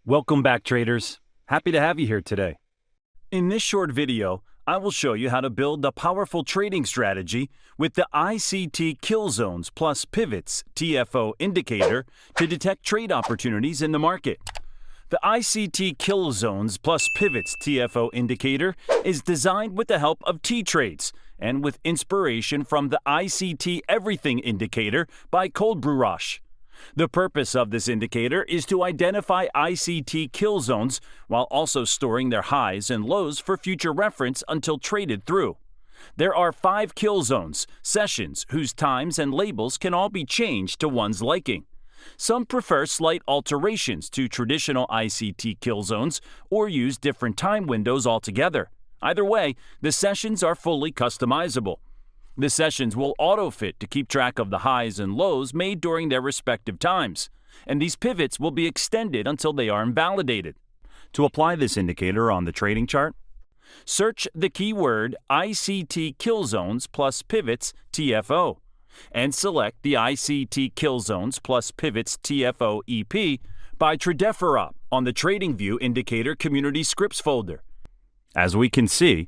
Welcome back, traders. Happy to have you here today. In this short video, I will show you how to build a powerful trading strategy with the ICT Killzones plus Pivots TFO indicator to detect trade opportunities in the market. The ICT Killzones plus Pivots TFO indicator is designed with the help of T-Trades and with inspiration from the ICT Everything indicator by Cold Brew Rosh. The purpose of this indicator is to identify ICT kill zones while also storing their highs and lows for future reference until traded through. There are 5 kill zones, sessions whose times and labels can all be changed to one's liking. Some prefer slight alterations to traditional ICT kill zones or use different time windows altogether. Either way, the sessions are fully customizable. The sessions will auto-fit to keep track of the highs and lows made during their respective times, and these pivots will be extended until they are invalidated. To apply this indicator on the trading chart, search the keyword ICT Killzones plus Pivots TFO and select the ICT Killzones plus Pivots TFO EP by TradingView on the TradingView Indicator Community Scripts folder. As we can see,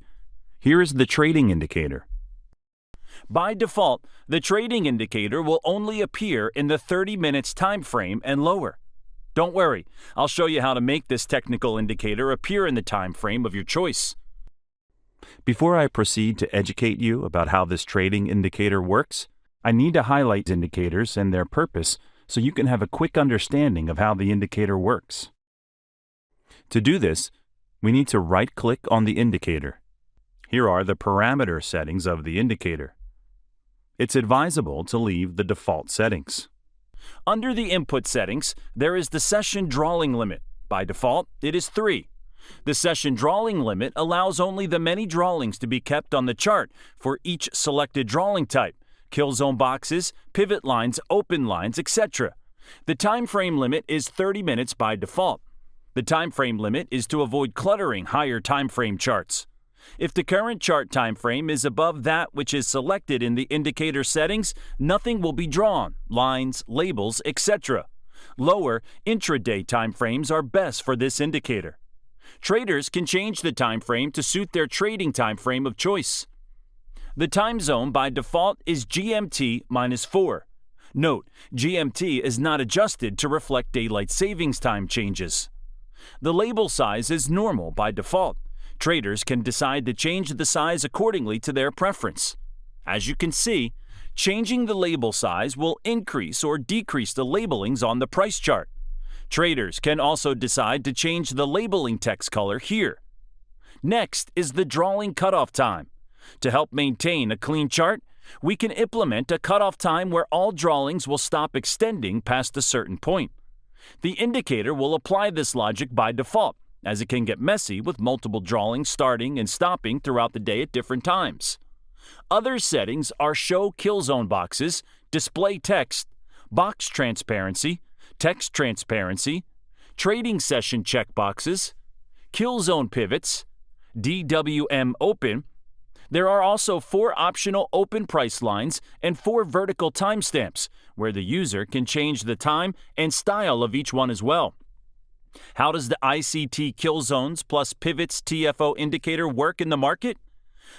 here is the trading indicator. By default, the trading indicator will only appear in the 30 minutes time frame and lower. Don't worry, I'll show you how to make this technical indicator appear in the time frame of your choice. Before I proceed to educate you about how this trading indicator works, I need to highlight indicators and their purpose so you can have a quick understanding of how the indicator works. To do this, we need to right-click on the indicator. Here are the parameter settings of the indicator. It's advisable to leave the default settings. Under the input settings, there is the session drawing limit. By default, it is 3. The session drawing limit allows only the many drawings to be kept on the chart for each selected drawing type, kill zone boxes, pivot lines, open lines, etc. The time frame limit is 30 minutes by default. The time frame limit is to avoid cluttering higher time frame charts. If the current chart time frame is above that which is selected in the indicator settings, nothing will be drawn, lines, labels, etc. Lower intraday time frames are best for this indicator. Traders can change the time frame to suit their trading time frame of choice. The time zone by default is GMT -4. Note, GMT is not adjusted to reflect daylight savings time changes. The label size is normal by default. Traders can decide to change the size accordingly to their preference. As you can see, changing the label size will increase or decrease the labelings on the price chart. Traders can also decide to change the labeling text color here. Next is the drawing cutoff time. To help maintain a clean chart, we can implement a cutoff time where all drawings will stop extending past a certain point. The indicator will apply this logic by default, as it can get messy with multiple drawings starting and stopping throughout the day at different times. Other settings are show kill zone boxes, display text, box transparency, text transparency, trading session checkboxes, kill zone pivots, DWM open. There are also 4 optional open price lines and 4 vertical timestamps, where the user can change the time and style of each one as well. How does the ICT Killzones plus Pivots TFO indicator work in the market?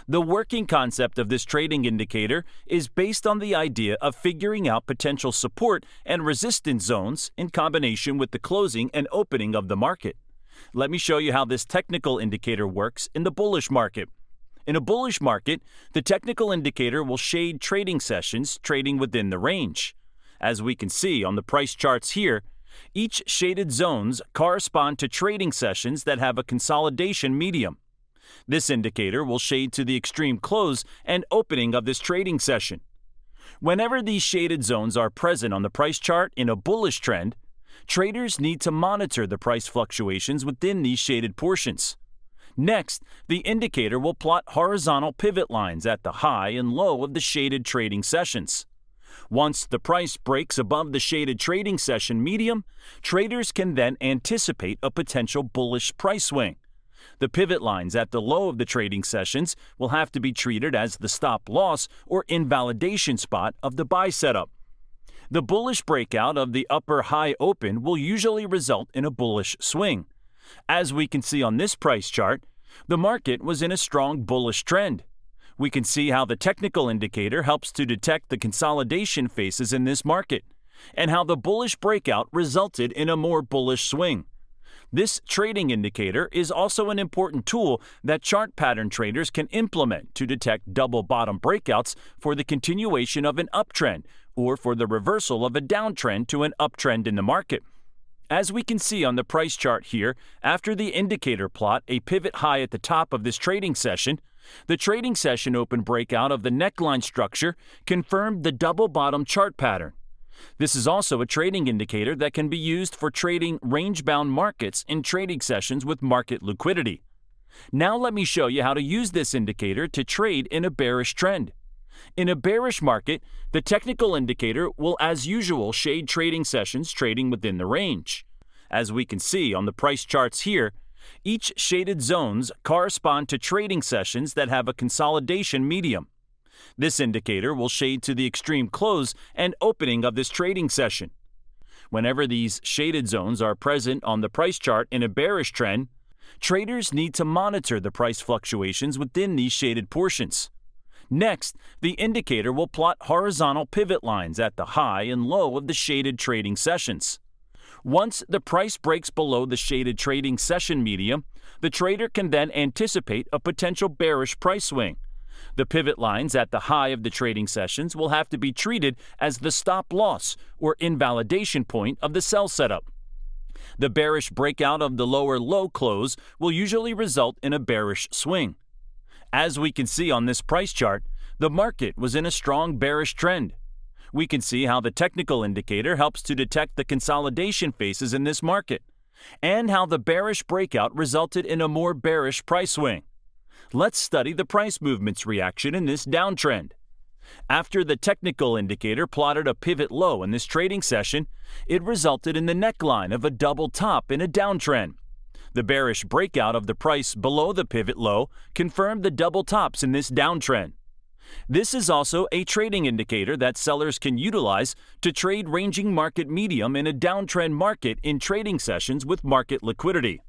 The working concept of this trading indicator is based on the idea of figuring out potential support and resistance zones in combination with the closing and opening of the market. Let me show you how this technical indicator works in the bullish market. In a bullish market, the technical indicator will shade trading sessions trading within the range. As we can see on the price charts here, each shaded zones correspond to trading sessions that have a consolidation medium. This indicator will shade to the extreme close and opening of this trading session. Whenever these shaded zones are present on the price chart in a bullish trend, traders need to monitor the price fluctuations within these shaded portions. Next, the indicator will plot horizontal pivot lines at the high and low of the shaded trading sessions. Once the price breaks above the shaded trading session medium, traders can then anticipate a potential bullish price swing. The pivot lines at the low of the trading sessions will have to be treated as the stop loss or invalidation spot of the buy setup. The bullish breakout of the upper high open will usually result in a bullish swing. As we can see on this price chart, the market was in a strong bullish trend. We can see how the technical indicator helps to detect the consolidation phases in this market, and how the bullish breakout resulted in a more bullish swing. This trading indicator is also an important tool that chart pattern traders can implement to detect double bottom breakouts for the continuation of an uptrend or for the reversal of a downtrend to an uptrend in the market. As we can see on the price chart here, after the indicator plot a pivot high at the top of this trading session, the trading session open breakout of the neckline structure confirmed the double bottom chart pattern. This is also a trading indicator that can be used for trading range-bound markets in trading sessions with market liquidity. Now let me show you how to use this indicator to trade in a bearish trend. In a bearish market, the technical indicator will as usual shade trading sessions trading within the range. As we can see on the price charts here, each shaded zones correspond to trading sessions that have a consolidation medium. This indicator will shade to the extreme close and opening of this trading session. Whenever these shaded zones are present on the price chart in a bearish trend, traders need to monitor the price fluctuations within these shaded portions. Next, the indicator will plot horizontal pivot lines at the high and low of the shaded trading sessions. Once the price breaks below the shaded trading session medium, the trader can then anticipate a potential bearish price swing. The pivot lines at the high of the trading sessions will have to be treated as the stop loss or invalidation point of the sell setup. The bearish breakout of the lower low close will usually result in a bearish swing. As we can see on this price chart, the market was in a strong bearish trend. We can see how the technical indicator helps to detect the consolidation phases in this market, and how the bearish breakout resulted in a more bearish price swing. Let's study the price movement's reaction in this downtrend. After the technical indicator plotted a pivot low in this trading session, it resulted in the neckline of a double top in a downtrend. The bearish breakout of the price below the pivot low confirmed the double tops in this downtrend. This is also a trading indicator that sellers can utilize to trade ranging market medium in a downtrend market in trading sessions with market liquidity.